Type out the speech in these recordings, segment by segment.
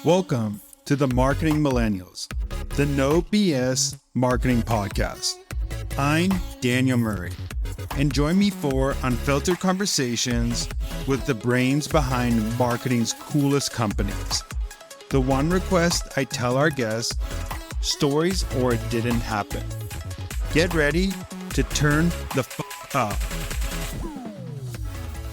Welcome to the Marketing Millennials, the No BS Marketing Podcast. I'm Daniel Murray, and join me for unfiltered conversations with the brains behind marketing's coolest companies. The one request I tell our guests, stories or it didn't happen. Get ready to turn the up.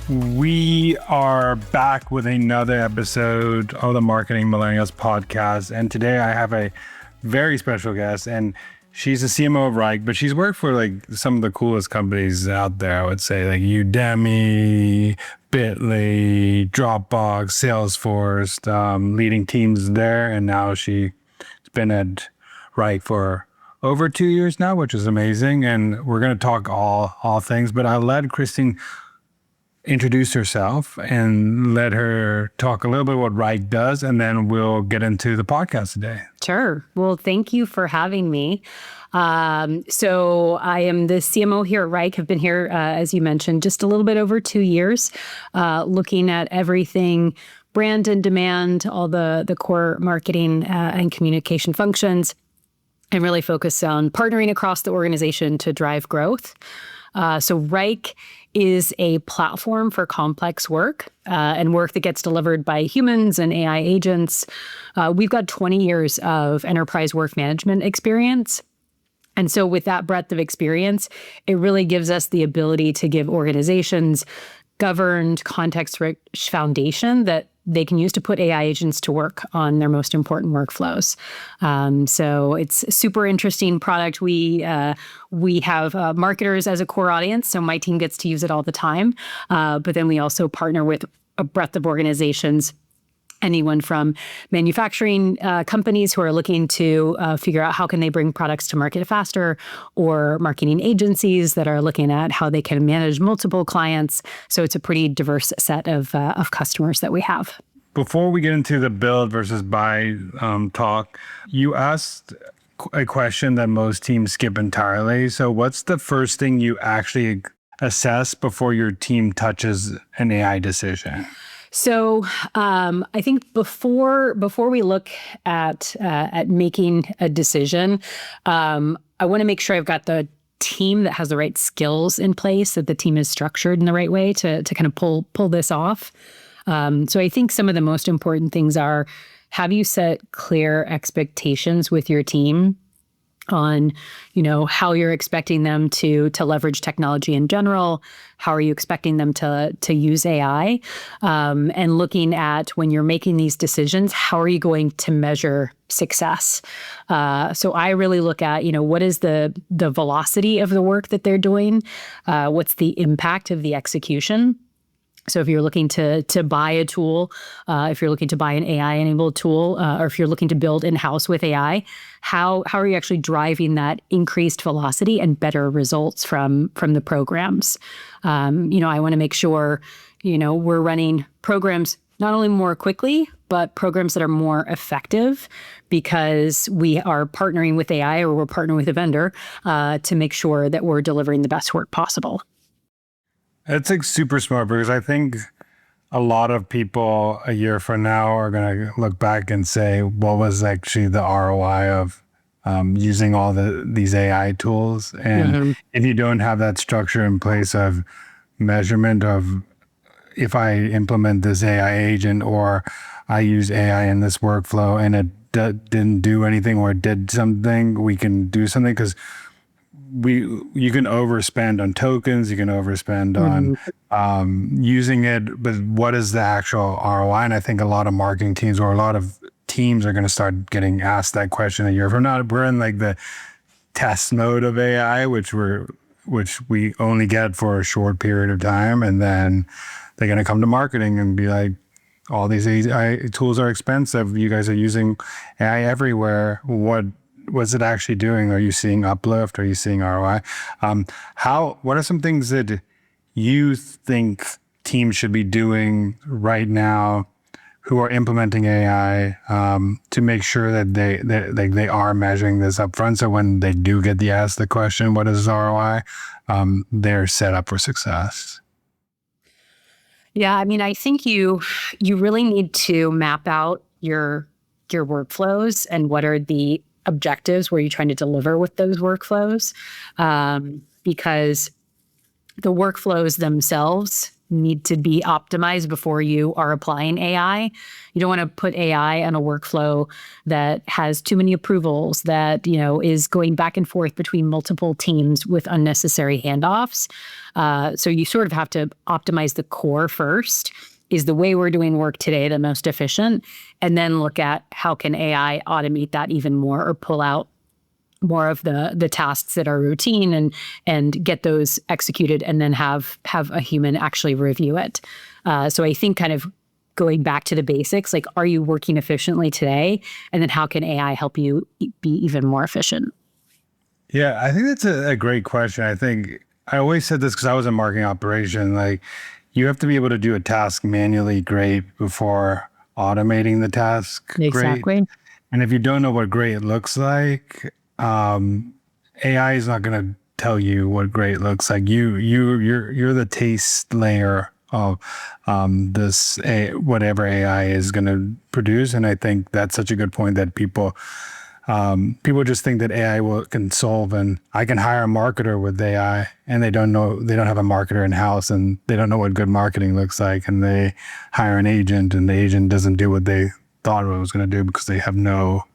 We are back with another episode of the Marketing Millennials podcast. And today I have a very special guest, and she's a CMO of Wrike, but she's worked for like some of the coolest companies out there. I would say like Udemy, Bitly, Dropbox, Salesforce, leading teams there. And now she's been at Wrike for over 2 years now, which is amazing. And we're going to talk all things, but I'll let Christine introduce herself and let her talk a little bit what Wrike does, and then we'll get into the podcast today. Sure. Well, thank you for having me. So I am the CMO here at Wrike. I've been here, as you mentioned, just a little bit over 2 years, looking at everything brand and demand, all the core marketing and communication functions, and really focus on partnering across the organization to drive growth. So Wrike is a platform for complex work and work that gets delivered by humans and AI agents. We've got 20 years of enterprise work management experience. And so with that breadth of experience, it really gives us the ability to give organizations governed, context-rich foundation that they can use to put AI agents to work on their most important workflows. So it's a super interesting product. We have marketers as a core audience, so my team gets to use it all the time. But then we also partner with a breadth of organizations, anyone from manufacturing companies who are looking to figure out how can they bring products to market faster, or marketing agencies that are looking at how they can manage multiple clients. So it's a pretty diverse set of customers that we have. Before we get into the build versus buy talk, you asked a question that most teams skip entirely. So what's the first thing you actually assess before your team touches an AI decision? So I think before we look at making a decision, I want to make sure I've got the team that has the right skills in place, that the team is structured in the right way to kind of pull this off. So I think some of the most important things are, have you set clear expectations with your team on, how you're expecting them to leverage technology in general? How are you expecting them to use AI? And looking at, when you're making these decisions, how are you going to measure success? So I really look at, what is the velocity of the work that they're doing? What's the impact of the execution? So if you're looking to buy a tool, if you're looking to buy an AI-enabled tool, or if you're looking to build in-house with AI, how are you actually driving that increased velocity and better results from the programs? I want to make sure, we're running programs not only more quickly, but programs that are more effective, because we are partnering with AI, or we're partnering with a vendor to make sure that we're delivering the best work possible. It's like super smart, because I think a lot of people a year from now are going to look back and say, what was actually the ROI of using all these AI tools? And if you don't have that structure in place of measurement of, if I implement this AI agent, or I use AI in this workflow and it didn't do anything, or it did something, we can do something, because you can overspend on tokens, you can overspend on using it, but what is the actual ROI? And I think a lot of marketing teams, or a lot of teams, are going to start getting asked that question a year from now. We're in like the test mode of AI, which we only get for a short period of time, and then they're going to come to marketing and be like, all these AI tools are expensive. You guys are using AI everywhere. What's it actually doing? Are you seeing uplift? Are you seeing ROI? What are some things that you think teams should be doing right now who are implementing AI to make sure that they are measuring this upfront, so when they do get asked the question, what is ROI, they're set up for success? Yeah, I mean, I think you really need to map out your your workflows and what are the objectives where you're trying to deliver with those workflows, because the workflows themselves need to be optimized before you are applying AI. You don't want to put AI on a workflow that has too many approvals, that, is going back and forth between multiple teams with unnecessary handoffs. So you sort of have to optimize the core first. Is the way we're doing work today the most efficient? And then look at how can AI automate that even more, or pull out more of the tasks that are routine and get those executed, and then have a human actually review it. So I think kind of going back to the basics, like, are you working efficiently today? And then how can AI help you be even more efficient? Yeah, I think that's a great question. I think I always said this because I was in marketing operation. Like, you have to be able to do a task manually great before automating the task great. Exactly. And if you don't know what great looks like, AI is not going to tell you what great looks like. You're the taste layer of whatever AI is going to produce. And I think that's such a good point that people just think that AI can solve, and I can hire a marketer with AI, and they don't have a marketer in house, and they don't know what good marketing looks like, and they hire an agent, and the agent doesn't do what they thought it was going to do because they have no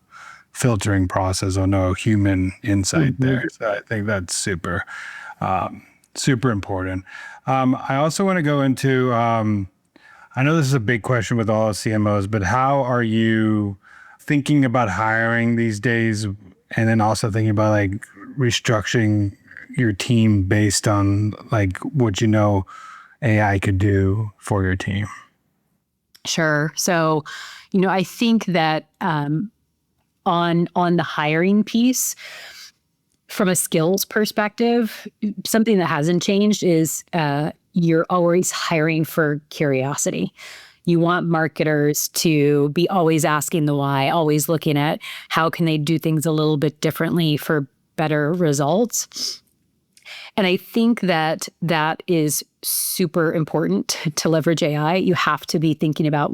filtering process or no human insight there. So I think that's super important. I also want to go into, I know this is a big question with all CMOs, but how are you thinking about hiring these days? And then also thinking about like restructuring your team based on like what AI could do for your team? Sure. So, I think that on the hiring piece, from a skills perspective, something that hasn't changed is you're always hiring for curiosity. You want marketers to be always asking the why, always looking at how can they do things a little bit differently for better results. And I think that is super important to leverage AI. You have to be thinking about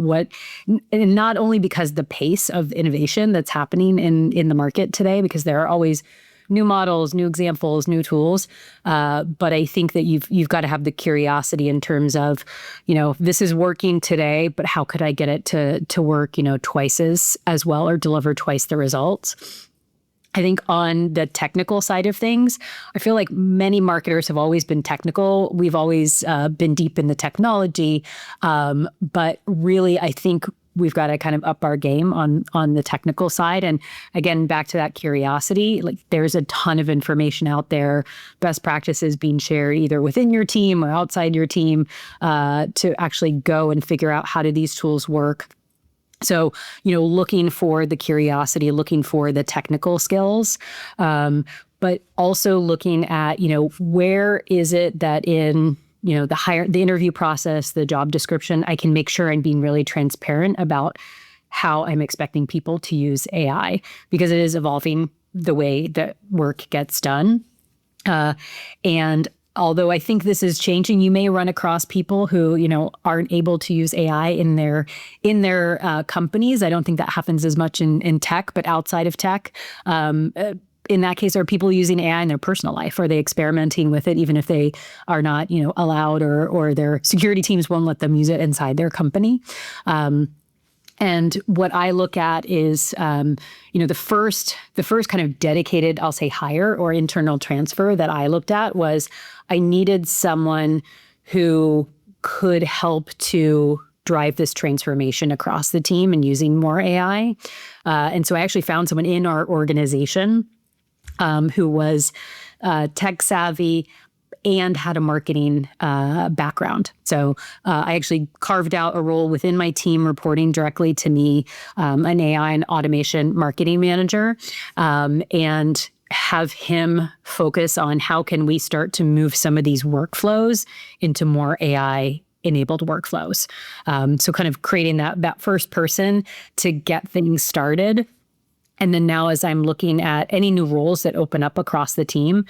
and not only because the pace of innovation that's happening in the market today, because there are always new models, new examples, new tools. But I think that you've got to have the curiosity in terms of, this is working today, but how could I get it to work, twice as well, or deliver twice the results? I think on the technical side of things, I feel like many marketers have always been technical. We've always been deep in the technology. But really, I think we've got to kind of up our game on the technical side. And again, back to that curiosity, like there's a ton of information out there, best practices being shared either within your team or outside your team, to actually go and figure out how do these tools work. So, looking for the curiosity, looking for the technical skills, but also looking at, where is it that in, the interview process, the job description, I can make sure I'm being really transparent about how I'm expecting people to use AI, because it is evolving the way that work gets done. And although I think this is changing, you may run across people who, aren't able to use AI in their companies. I don't think that happens as much in tech, but outside of tech, in that case, are people using AI in their personal life? Are they experimenting with it, even if they are not, allowed, or their security teams won't let them use it inside their company? And what I look at is, the first kind of dedicated, I'll say, hire or internal transfer that I looked at was I needed someone who could help to drive this transformation across the team and using more AI. And so I actually found someone in our organization who was tech savvy and had a marketing background. So I actually carved out a role within my team reporting directly to me, an AI and automation marketing manager, and have him focus on how can we start to move some of these workflows into more AI-enabled workflows. So kind of creating that first person to get things started. And then now as I'm looking at any new roles that open up across the team,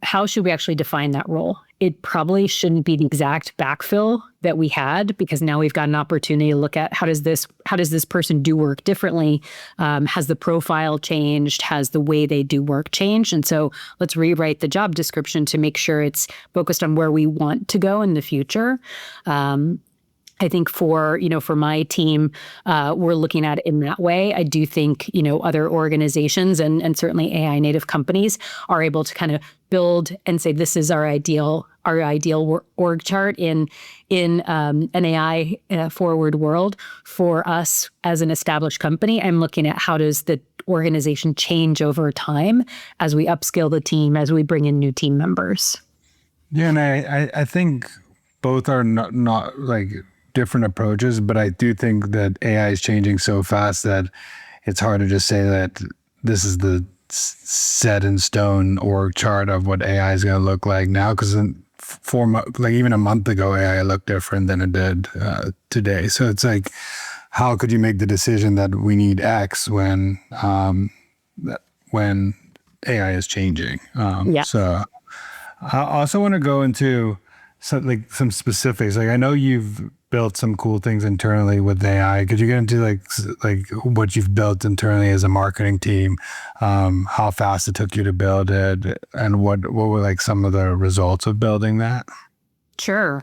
how should we actually define that role? It probably shouldn't be the exact backfill that we had, because now we've got an opportunity to look at how does this person do work differently? Has the profile changed? Has the way they do work changed? And so let's rewrite the job description to make sure it's focused on where we want to go in the future. I think for my team, we're looking at it in that way. I do think, other organizations and certainly AI native companies are able to kind of build and say, this is our ideal org chart in an AI forward world. For us as an established company, I'm looking at how does the organization change over time as we upskill the team, as we bring in new team members. Yeah, and I think both are not like different approaches, but I do think that AI is changing so fast that it's hard to just say that this is the set in stone org chart of what AI is going to look like now, because even a month ago, AI looked different than it did today. So it's like, how could you make the decision that we need X when AI is changing? So I also want to go into some specifics. Like, I know you've built some cool things internally with AI. Could you get into like what you've built internally as a marketing team, how fast it took you to build it, and what were like some of the results of building that? Sure.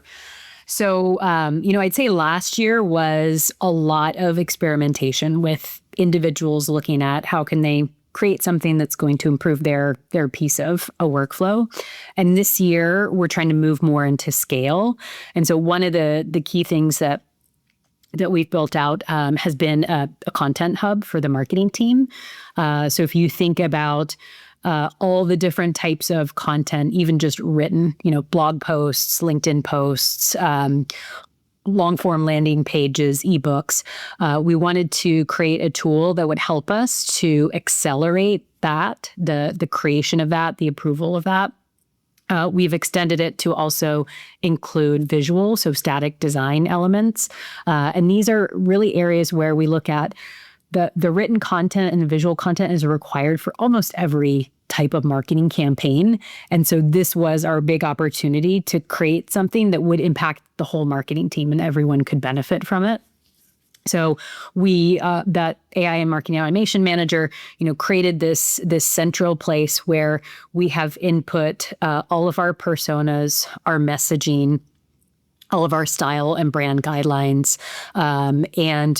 So, I'd say last year was a lot of experimentation with individuals looking at how can they create something that's going to improve their piece of a workflow. And this year, we're trying to move more into scale. And so one of the key things that we've built out has been a content hub for the marketing team. So if you think about all the different types of content, even just written, blog posts, LinkedIn posts, long-form landing pages, ebooks. We wanted to create a tool that would help us to accelerate that, the creation of that, the approval of that. We've extended it to also include visual, so static design elements. And these are really areas where we look at the written content and the visual content is required for almost every type of marketing campaign. And so this was our big opportunity to create something that would impact the whole marketing team and everyone could benefit from it. So we, that AI and marketing automation manager, created this central place where we have input all of our personas, our messaging, all of our style and brand guidelines, and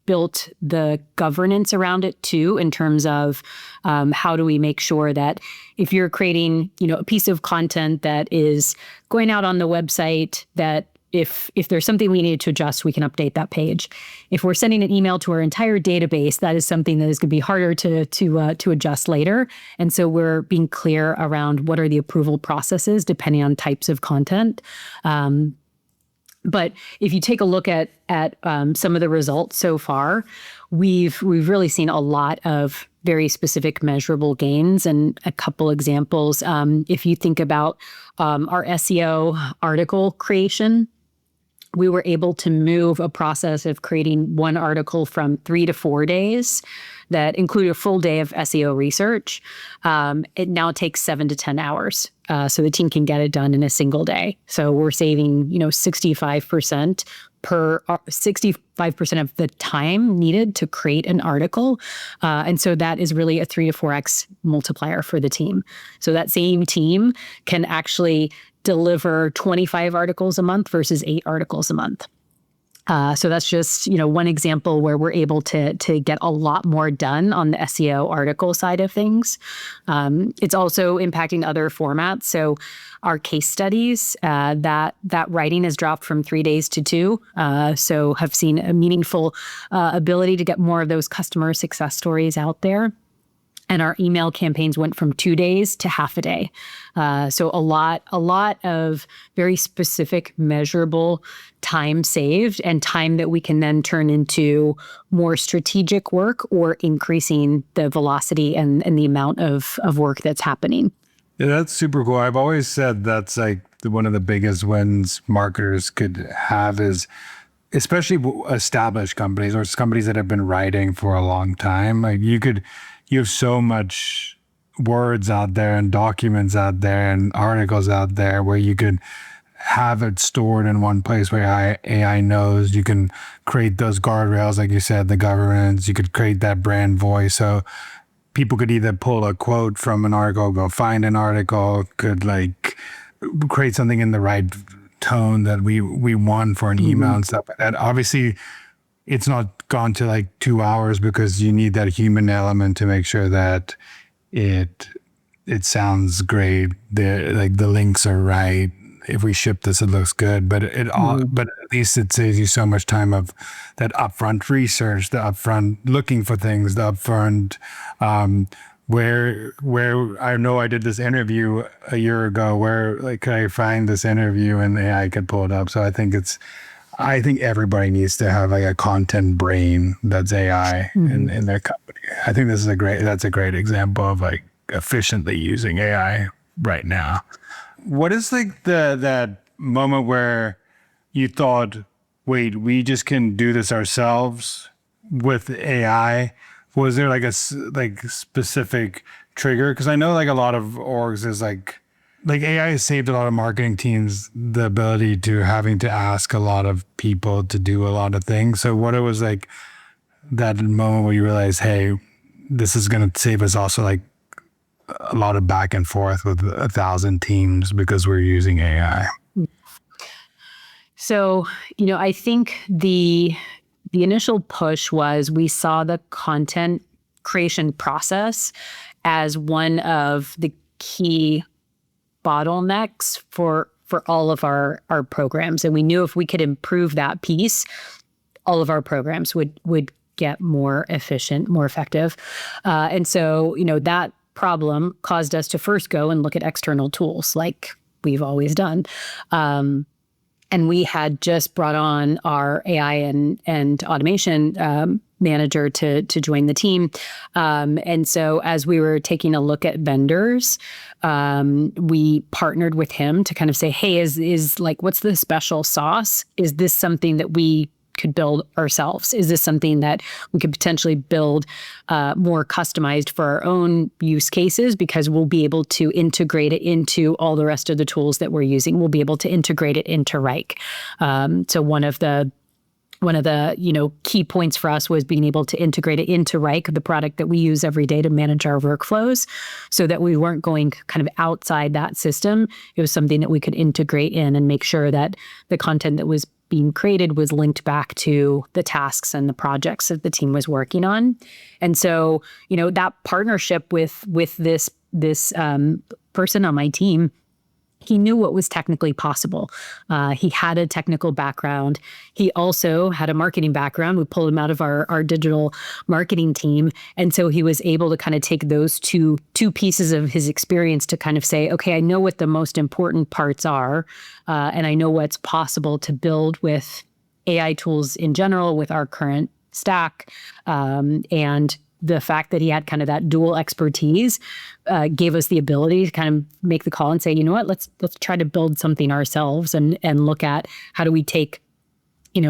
built the governance around it too, in terms of how do we make sure that if you're creating, a piece of content that is going out on the website, that if there's something we need to adjust, we can update that page. If we're sending an email to our entire database, that is something that is going to be harder to adjust later. And so we're being clear around what are the approval processes depending on types of content. But if you take a look at some of the results so far, we've really seen a lot of very specific measurable gains. And a couple examples, if you think about our SEO article creation, we were able to move a process of creating one article from 3 to 4 days that included a full day of SEO research. It now takes 7 to 10 hours. So the team can get it done in a single day. So we're saving, 65% of the time needed to create an article. And so that is really a 3 to 4x multiplier for the team. So that same team can actually deliver 25 articles a month versus 8 articles a month. So that's just, one example where we're able to get a lot more done on the SEO article side of things. It's also impacting other formats. So our case studies, that writing has dropped from 3 days to 2. So have seen a meaningful ability to get more of those customer success stories out there. And our email campaigns went from 2 days to half a day. So a lot of very specific, measurable time saved and time that we can then turn into more strategic work or increasing the velocity and the amount of work that's happening. Yeah, that's super cool. I've always said that's like one of the biggest wins marketers could have is, especially established companies or companies that have been writing for a long time. Like you have so much words out there and documents out there and articles out there where you could have it stored in one place where AI knows. You can create those guardrails, like you said, the governance. You could create that brand voice. So people could either pull a quote from an article, go find an article, could like create something in the right tone that we want for an email and stuff like that. Obviously, it's not gone to like 2 hours because you need that human element to make sure that it sounds great. The links are right. If we ship this, it looks good. But but at least it saves you so much time of that upfront research, the upfront looking for things, the upfront where I know I did this interview a year ago. Where like could I find this interview and AI could pull it up? So I think everybody needs to have like a content brain that's AI in their company. I think that's a great example of like efficiently using AI right now. What is like that moment where you thought, wait, we just can do this ourselves with AI? Was there like like specific trigger? Because I know like a lot of orgs is like AI has saved a lot of marketing teams the ability to having to ask a lot of people to do a lot of things. So what it was like that moment where you realize, hey, this is going to save us also like a lot of back and forth with 1,000 teams because we're using AI. So, I think the initial push was we saw the content creation process as one of the key bottlenecks for all of our programs. And we knew if we could improve that piece, all of our programs would get more efficient, more effective. And so, that problem caused us to first go and look at external tools like we've always done. And we had just brought on our AI and automation manager to join the team. And so as we were taking a look at vendors, we partnered with him to kind of say, hey, is like, what's the special sauce? Is this something that we could build ourselves? Is this something that we could potentially build more customized for our own use cases? Because we'll be able to integrate it into all the rest of the tools that we're using. We'll be able to integrate it into Wrike. So one of the key points for us was being able to integrate it into Wrike, the product that we use every day to manage our workflows, so that we weren't going kind of outside that system. It was something that we could integrate in and make sure that the content that was being created was linked back to the tasks and the projects that the team was working on. And so, that partnership with this person on my team, he knew what was technically possible. He had a technical background. He also had a marketing background. We pulled him out of our digital marketing team. And so he was able to kind of take those two pieces of his experience to kind of say, okay, I know what the most important parts are. And I know what's possible to build with AI tools in general, with our current stack. And the fact that he had kind of that dual expertise gave us the ability to kind of make the call and say, you know what, let's try to build something ourselves and look at how do we take,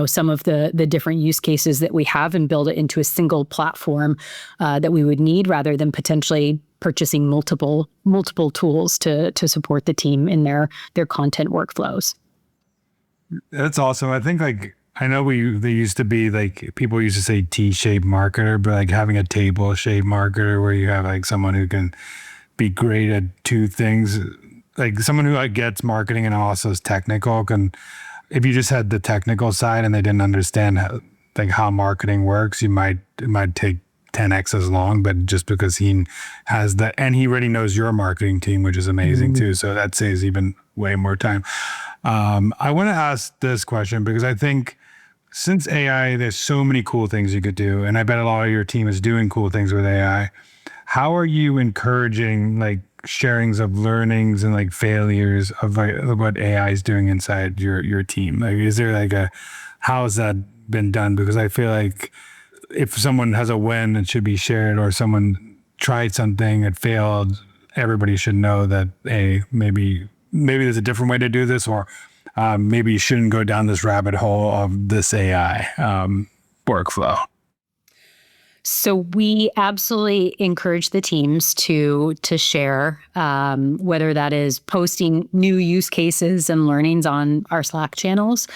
some of the different use cases that we have and build it into a single platform that we would need, rather than potentially purchasing multiple tools to support the team in their content workflows. That's awesome. I think I know they used to be like, people used to say T-shaped marketer, but like having a table-shaped marketer where you have like someone who can be great at two things, like someone who gets marketing and also is technical. If you just had the technical side and they didn't understand how marketing works, it might take 10x as long, but just because he has that, and he already knows your marketing team, which is amazing too. So that saves even way more time. I want to ask this question because I think since AI, there's so many cool things you could do, and I bet a lot of your team is doing cool things with AI. How are you encouraging like sharings of learnings and like failures of what AI is doing inside your team? Like, is there like how has that been done? Because I feel like if someone has a win, it should be shared, or someone tried something, it failed, everybody should know that, hey, maybe there's a different way to do this, or maybe you shouldn't go down this rabbit hole of this AI workflow. So we absolutely encourage the teams to share, whether that is posting new use cases and learnings on our Slack channels,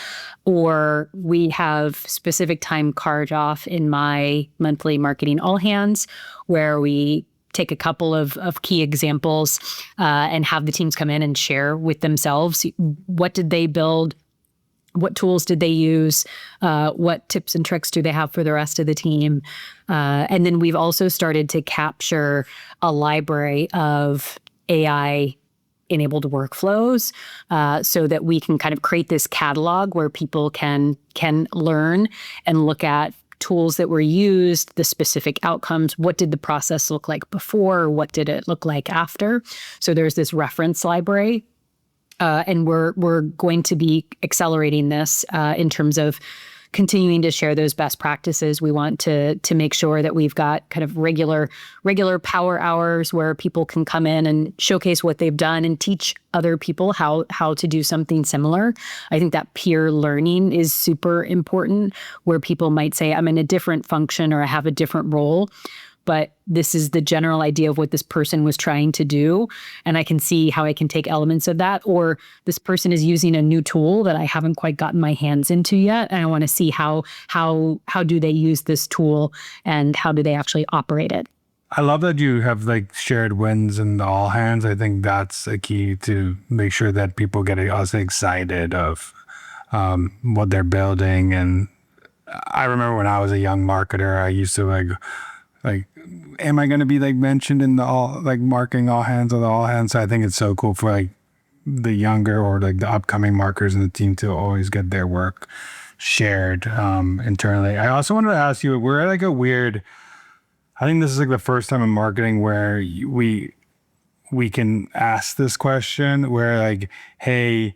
or we have specific time carved off in my monthly marketing all hands, where we take a couple of key examples and have the teams come in and share with themselves what did they build. What tools did they use? What tips and tricks do they have for the rest of the team? And then we've also started to capture a library of AI-enabled workflows so that we can kind of create this catalog where people can learn and look at tools that were used, the specific outcomes. What did the process look like before? What did it look like after? So there's this reference library. And we're going to be accelerating this in terms of continuing to share those best practices. We want to make sure that we've got kind of regular power hours where people can come in and showcase what they've done and teach other people how to do something similar. I think that peer learning is super important, where people might say, I'm in a different function or I have a different role, but this is the general idea of what this person was trying to do. And I can see how I can take elements of that. Or this person is using a new tool that I haven't quite gotten my hands into yet. And I want to see how do they use this tool and how do they actually operate it. I love that you have like shared wins in the all hands. I think that's a key to make sure that people get also excited of what they're building. And I remember when I was a young marketer, I used to like, am I going to be like mentioned in the all, like marketing all hands or the all hands? So I think it's so cool for like the younger or like the upcoming marketers in the team to always get their work shared internally. I also wanted to ask you, we're like I think this is like the first time in marketing where we can ask this question where like, hey,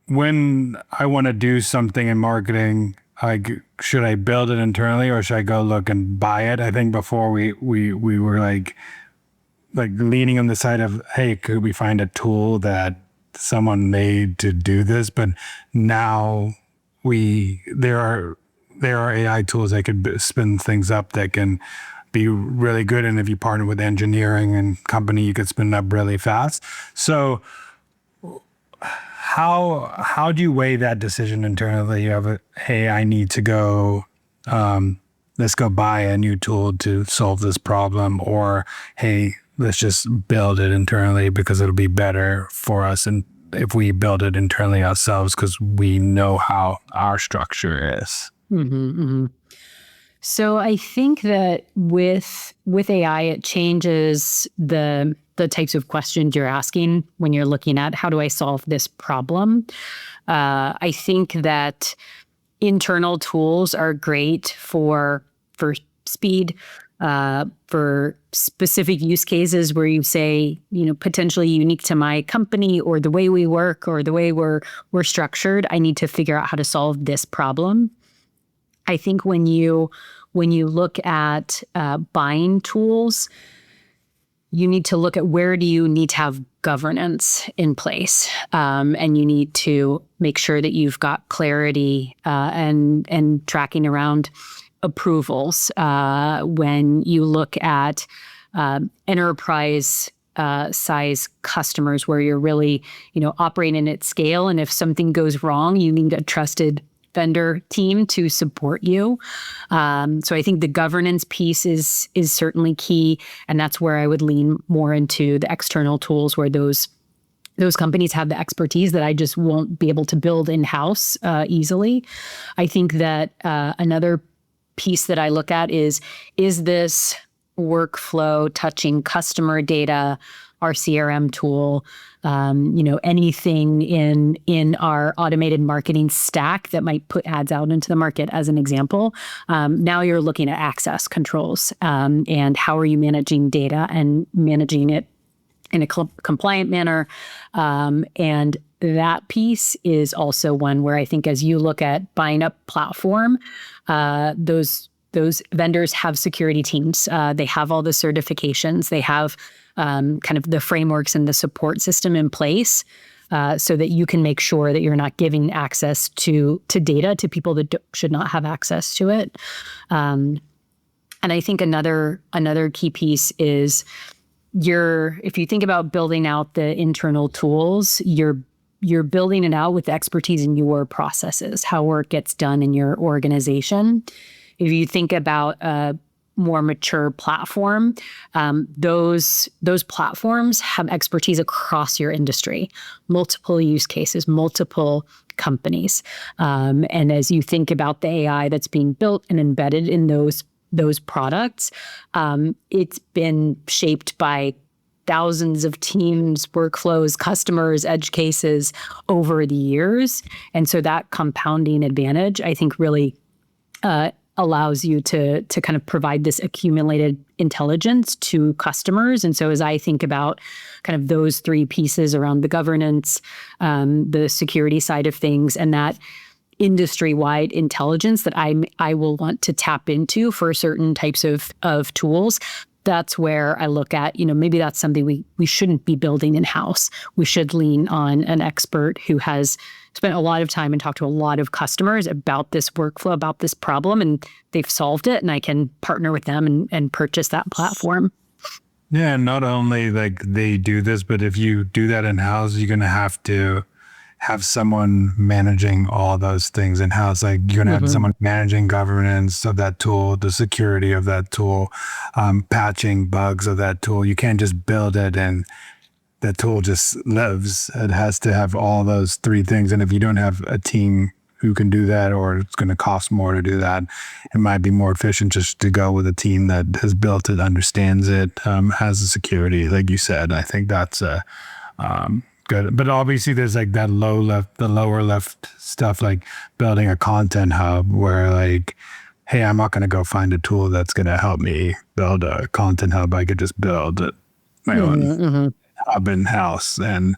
when I want to do something in marketing, like, should I build it internally or should I go look and buy it? I think before we were like leaning on the side of, hey, could we find a tool that someone made to do this? But now there are AI tools that could spin things up that can be really good. And if you partner with engineering and company, you could spin it up really fast. So how do you weigh that decision internally? You have hey, I need to go, let's go buy a new tool to solve this problem, or hey, let's just build it internally because it'll be better for us. And if we build it internally ourselves, because we know how our structure is. Mm-hmm, mm-hmm. So I think that with AI, it changes the types of questions you're asking when you're looking at how do I solve this problem. I think that internal tools are great for speed, for specific use cases where you say, potentially unique to my company or the way we work or the way we're structured, I need to figure out how to solve this problem. I think when you look at buying tools, you need to look at where do you need to have governance in place, and you need to make sure that you've got clarity and tracking around approvals. When you look at enterprise size customers, where you're really operating at scale, and if something goes wrong, you need a trusted vendor team to support you. So I think the governance piece is certainly key. And that's where I would lean more into the external tools where those companies have the expertise that I just won't be able to build in-house easily. I think that another piece that I look at is this workflow touching customer data, our CRM tool, anything in our automated marketing stack that might put ads out into the market, as an example. Now you're looking at access controls and how are you managing data and managing it in a compliant manner. And that piece is also one where I think as you look at buying up platform, those vendors have security teams. They have all the certifications. They have kind of the frameworks and the support system in place. so that you can make sure that you're not giving access to data to people that should not have access to it. And I think another key piece is if you think about building out the internal tools, you're building it out with expertise in your processes, how work gets done in your organization. If you think about a more mature platform, those platforms have expertise across your industry, multiple use cases, multiple companies. And as you think about the AI that's being built and embedded in those products, it's been shaped by thousands of teams, workflows, customers, edge cases over the years. And so that compounding advantage, I think, really allows you to kind of provide this accumulated intelligence to customers. And so as I think about kind of those three pieces around the governance, the security side of things, and that industry-wide intelligence that I will want to tap into for certain types of tools, that's where I look at, maybe that's something we shouldn't be building in-house. We should lean on an expert who has spent a lot of time and talked to a lot of customers about this workflow, about this problem, and they've solved it, and I can partner with them and purchase that platform. Yeah, not only like they do this, but if you do that in-house, you're going to have someone managing all those things in-house. Like you're going to have someone managing governance of that tool, the security of that tool, patching bugs of that tool. You can't just build it and that tool just lives. It has to have all those three things. And if you don't have a team who can do that, or it's going to cost more to do that, it might be more efficient just to go with a team that has built it, understands it, has the security, like you said. I think that's good. But obviously there's like the lower left stuff, like building a content hub where like, hey, I'm not going to go find a tool that's going to help me build a content hub. I could just build my own hub in-house, and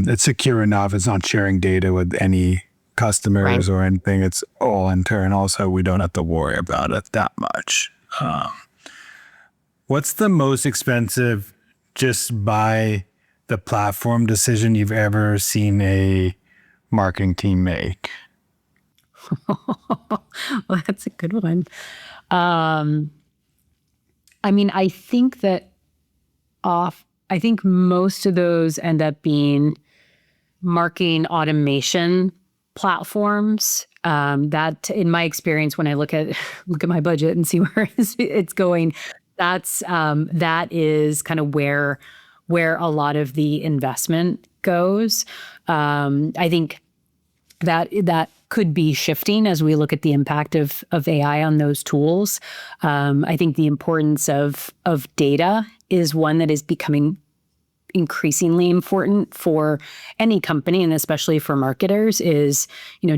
it's secure enough. It's not sharing data with any customers or anything. It's all internal, so we don't have to worry about it that much. What's the most expensive just by the platform decision you've ever seen a marketing team make? Well, that's a good one. I mean, I think most of those end up being marketing automation platforms. That, in my experience, when I look at my budget and see where it's going, that is kind of where a lot of the investment goes. I think that could be shifting as we look at the impact of AI on those tools. I think the importance of data is one that is becoming increasingly important for any company, and especially for marketers, is,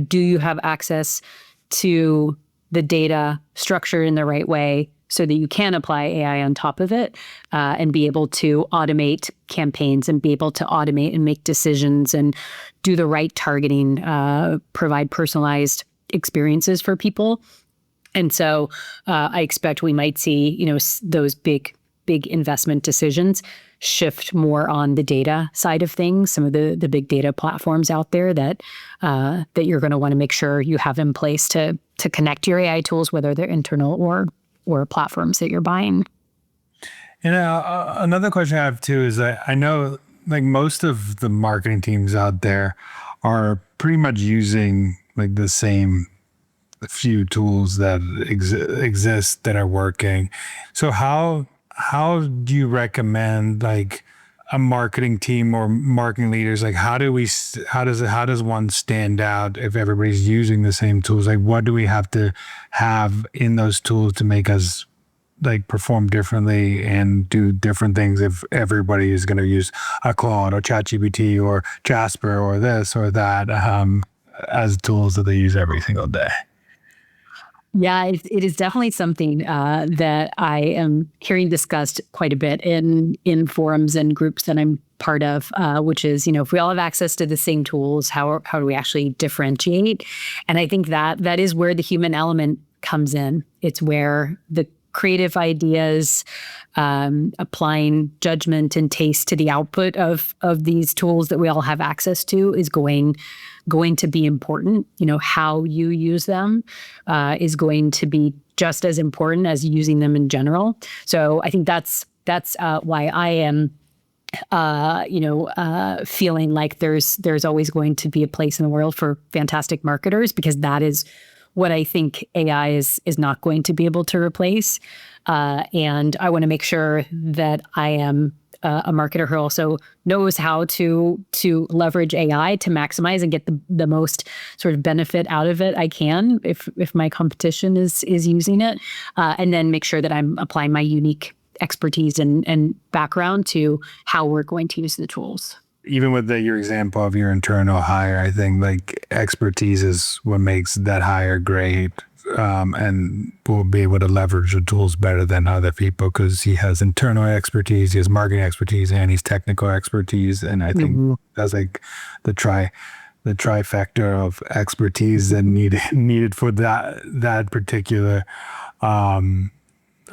do you have access to the data structured in the right way so that you can apply AI on top of it, and be able to automate campaigns and be able to automate and make decisions and do the right targeting, provide personalized experiences for people. And so I expect we might see, those big investment decisions shift more on the data side of things. Some of the big data platforms out there that you're going to want to make sure you have in place to connect your AI tools, whether they're internal or platforms that you're buying. Another question I have too is I know like most of the marketing teams out there are pretty much using like the same few tools that exist that are working. So how do you recommend like a marketing team or marketing leaders, like how does one stand out if everybody's using the same tools? Like what do we have to have in those tools to make us like perform differently and do different things if everybody is going to use a Claude or ChatGPT or Jasper or this or that as tools that they use every single day? Yeah, it is definitely something that I am hearing discussed quite a bit in forums and groups that I'm part of, which is, if we all have access to the same tools, how do we actually differentiate? And I think that is where the human element comes in. It's where the creative ideas, applying judgment and taste to the output of these tools that we all have access to is going to be important. How you use them is going to be just as important as using them in general. So I think that's why I am feeling like there's always going to be a place in the world for fantastic marketers, because that is what I think AI is not going to be able to replace. And I want to make sure that I am a marketer who also knows how to leverage AI to maximize and get the most sort of benefit out of it I can if my competition is using it, and then make sure that I'm applying my unique expertise and background to how we're going to use the tools. Even with your example of your internal hire, I think like expertise is what makes that hire great. And will be able to leverage the tools better than other people because he has internal expertise, he has marketing expertise, and he's technical expertise. And I think that's like the trifecta of expertise that needed for that particular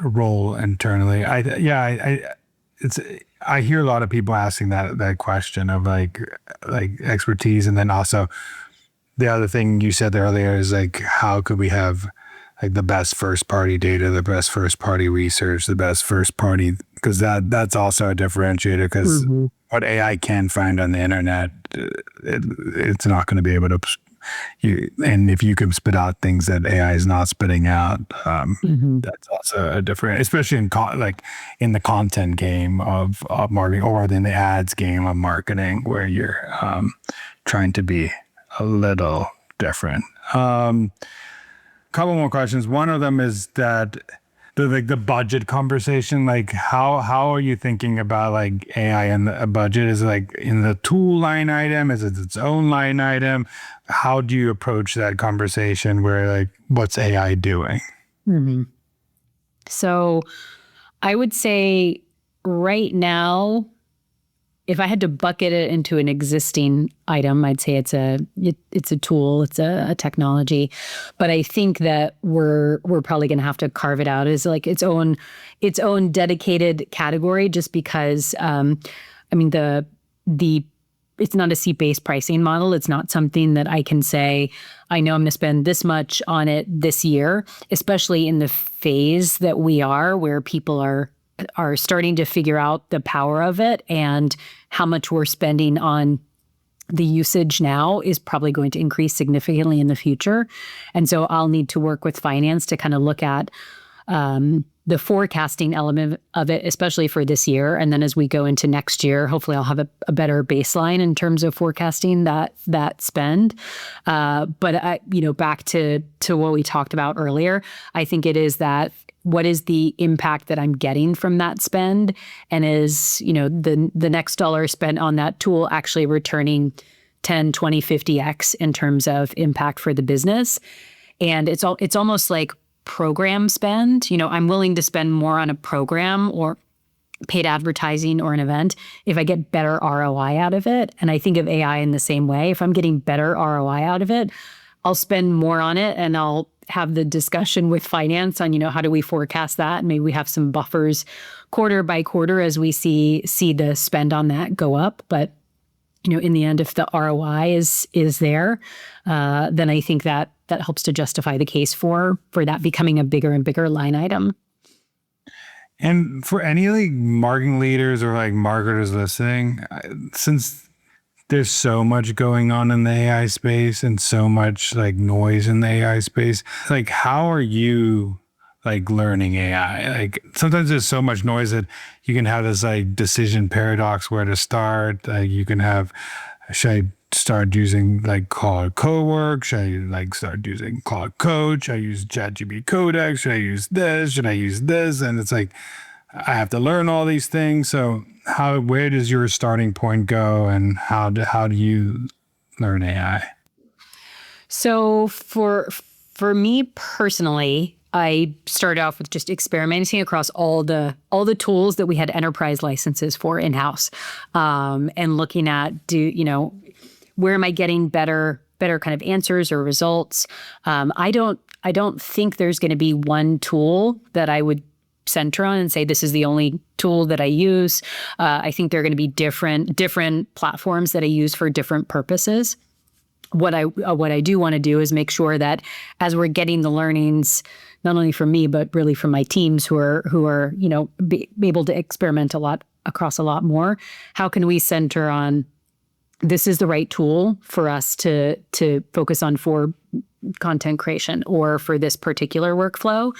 role internally. I hear a lot of people asking that question of like expertise, and then also the other thing you said earlier is like, how could we have like the best first party data, the best first party research, the best first party, because that's also a differentiator, because what AI can find on the internet, it's not going to be able to. And if you can spit out things that AI is not spitting out, that's also a different, especially in in the content game of marketing, or in the ads game of marketing, where you're trying to be a little different. Couple more questions. One of them is that the budget conversation. Like, how are you thinking about like AI and a budget? Is it like in the tool line item? Is it its own line item? How do you approach that conversation where like, what's AI doing? So I would say right now, if I had to bucket it into an existing item, I'd say it's a tool, it's a technology. But I think that we're probably going to have to carve it out as like its own dedicated category, just because it's not a seat-based pricing model. It's not something that I can say, I know I'm going to spend this much on it this year, especially in the phase that we are, where people are starting to figure out the power of it, and how much we're spending on the usage now is probably going to increase significantly in the future. And so I'll need to work with finance to kind of look at the forecasting element of it, especially for this year. And then as we go into next year, hopefully I'll have a better baseline in terms of forecasting that spend. But back to what we talked about earlier, I think it is that, what is the impact that I'm getting from that spend? And is, the next dollar spent on that tool actually returning 10, 20, 50x in terms of impact for the business? And it's almost like program spend. I'm willing to spend more on a program or paid advertising or an event if I get better ROI out of it. And I think of AI in the same way. If I'm getting better ROI out of it, I'll spend more on it, and I'll have the discussion with finance on, how do we forecast that? Maybe we have some buffers quarter by quarter as we see the spend on that go up. But, in the end, if the ROI is there, then I think that helps to justify the case for that becoming a bigger and bigger line item. And for any like marketing leaders or like marketers listening, since there's so much going on in the AI space and so much like noise in the AI space, like how are you like learning AI? Like sometimes there's so much noise that you can have this like decision paradox where to start. You can have, should I start using like Claude Cowork? Should I like start using Claude Code? Should I use ChatGPT Codex? Should I use this? Should I use this? And it's like, I have to learn all these things. So where does your starting point go, and how do you learn AI? So for me personally, I started off with just experimenting across all the tools that we had enterprise licenses for in-house, and looking at where am I getting better kind of answers or results. I don't think there's going to be one tool that I would center on and say, this is the only tool that I use. I think there are going to be different platforms that I use for different purposes. What I do want to do is make sure that as we're getting the learnings, not only from me, but really from my teams who are be able to experiment a lot across a lot more, how can we center on this is the right tool for us to focus on for content creation or for this particular workflow?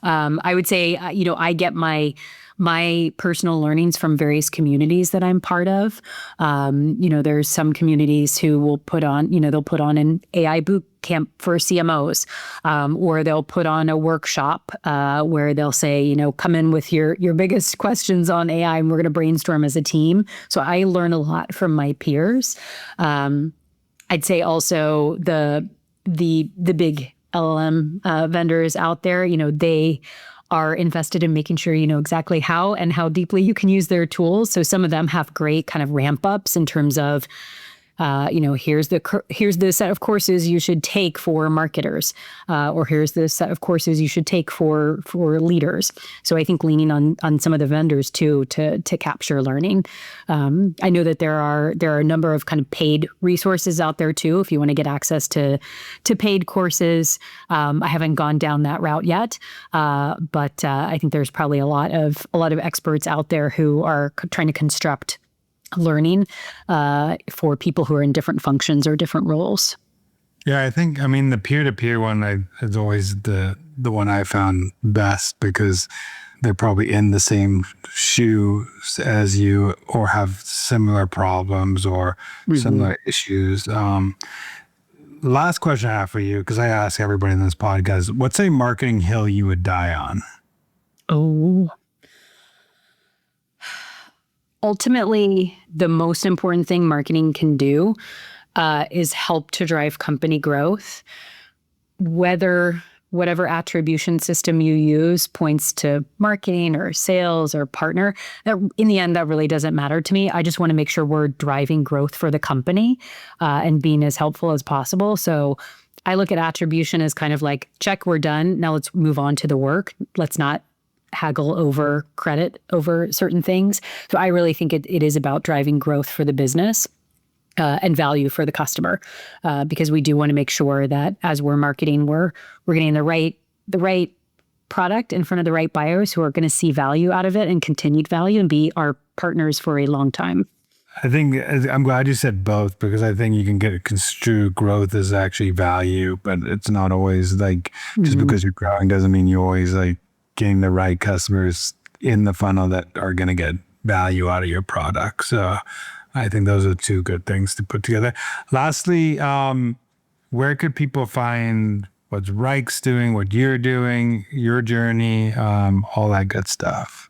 I would say, I get my personal learnings from various communities that I'm part of. There's some communities who will put on an AI boot camp for CMOs, or they'll put on a workshop where they'll say, come in with your biggest questions on AI, and we're going to brainstorm as a team. So I learn a lot from my peers. I'd say also the big LLM vendors out there, they are invested in making sure you know exactly how and how deeply you can use their tools. So some of them have great kind of ramp ups in terms of, here's the set of courses you should take for marketers, or here's the set of courses you should take for leaders. So I think leaning on some of the vendors too to capture learning. I know that there are a number of kind of paid resources out there too if you want to get access to paid courses. I haven't gone down that route yet, but I think there's probably a lot of experts out there who are trying to construct learning for people who are in different functions or different roles. Yeah, the peer-to-peer one is always the one I found best because they're probably in the same shoes as you or have similar problems or similar issues. Last question I have for you, because I ask everybody in this podcast, what's a marketing hill you would die on? Oh, ultimately, the most important thing marketing can do is help to drive company growth. Whatever attribution system you use points to marketing or sales or partner, in the end, that really doesn't matter to me. I just want to make sure we're driving growth for the company and being as helpful as possible. So I look at attribution as kind of like, check, we're done. Now let's move on to the work. Let's not haggle over credit over certain things. So I really think it is about driving growth for the business and value for the customer, because we do want to make sure that as we're marketing, we're getting the right product in front of the right buyers who are going to see value out of it and continued value and be our partners for a long time. I think I'm glad you said both, because I think you can get construed growth as actually value, but it's not always like just because you're growing doesn't mean you're always like getting the right customers in the funnel that are going to get value out of your product. So I think those are two good things to put together. Lastly, where could people find what Wrike's doing, what you're doing, your journey, all that good stuff?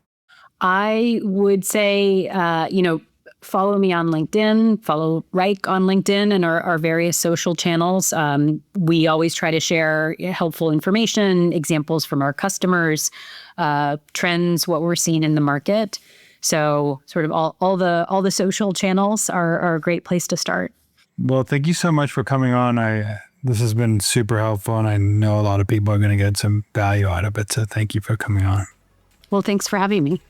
I would say, follow me on LinkedIn, follow Wrike on LinkedIn and our various social channels. We always try to share helpful information, examples from our customers, trends, what we're seeing in the market. So sort of all the social channels are a great place to start. Well, thank you so much for coming on. This has been super helpful, and I know a lot of people are going to get some value out of it. So thank you for coming on. Well, thanks for having me.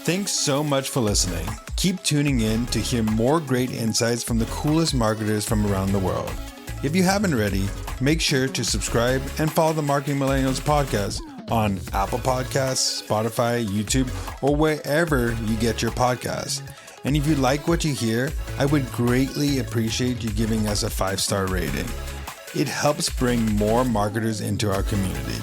Thanks so much for listening. Keep tuning in to hear more great insights from the coolest marketers from around the world. If you haven't already, make sure to subscribe and follow the Marketing Millennials podcast on Apple Podcasts, Spotify, YouTube, or wherever you get your podcasts. And if you like what you hear, I would greatly appreciate you giving us a 5-star rating. It helps bring more marketers into our community.